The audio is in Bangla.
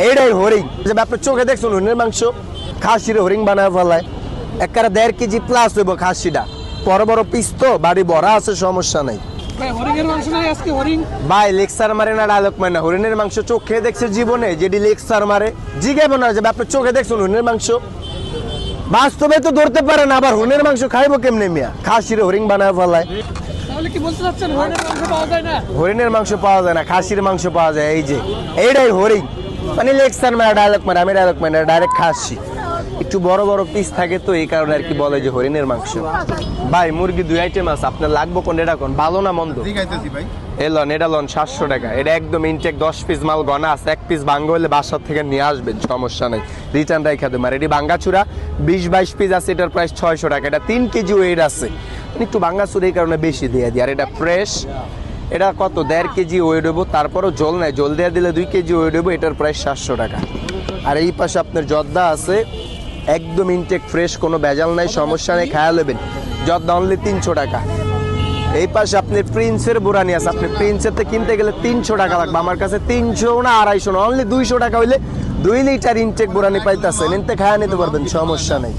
এইটাই হরিং। আপনার চোখে দেখছেন হরিণের মাংস, খাসির হরিং বানায় ফেলায় একবারে 1.5 কেজি প্লাস হইব খাসিটা। বড় বড় পিস তো বাড়ি ভরা আছে, সমস্যা নাই ভাই। লেকচার মারে না ডায়লগ মারে না। হরিণের মাংস চোখে দেখছে জীবনে, যেটি লেকচার মারে জিগাবো না যাবে আপনার চোখে দেখছেন হরিণের মাংস, বাস্তবে তো ধরতে পারে না। আবার হরিণের মাংস খাইবো কেমনে মিয়া? খাসির হরিং বানায় ফেলায়। হরিণের মাংস পাওয়া যায় না, খাসির মাংস পাওয়া যায়। এই যে এইটাই হরিং, মানে লেকচার মারা ডায়লগ মারে। আমি ডায়লগ মারি না, ডাইরেক্ট খাসি। একটু বড় বড় পিস থাকে তো এই কারণে আর কি বলে যে হরিণের মাংস। ভাই মুরগি 2 আইটেম আছে, আপনার লাগবো কোন? এটা কোন ভালো না মন্দ? এলন এটা লন 700 টাকা। এটা একদম ইনটেক 10 পিস মাল গনা আছে। 1 পিস ভাঙ্গা হলে বাসার থেকে নিয়ে আসবেন, সমস্যা নেই, রিটার্ন রাখা দেবেন। আর এটি ভাঙ্গাচুরা 20-22 পিস আছে, এটার প্রাইস 600 টাকা। এটা 3 কেজি ওয়েট আছে, একটু ভাঙ্গাচুরা এই কারণে বেশি দিয়ে দিই। আর এটা ফ্রেশ, এটা কত 1.5 কেজি ওয়েট হইব, তারপরও জল নাই, জল দিয়ে দিলে 2 কেজি ওয়েট হইব। এটার প্রাইস 700 টাকা। আর এই পাশে আপনার জর্দা আছে, একদম ইনটেক ফ্রেশ, কোনো ভেজাল নাই, সমস্যা নেই, খায়া নেবেন। জর্দা অনলি 300 টাকা। এই পাশে আপনি প্রিন্সের বোরানি আছে, আপনি প্রিন্সের কিনতে গেলে 300 টাকা লাগবে। আমার কাছে 300 না 250 না, অনলি 200 টাকা হইলে 2 লিটার ইনটেক বোরানি পাইতেছেন, এনতে খায়া নিতে পারবেন, সমস্যা নেই।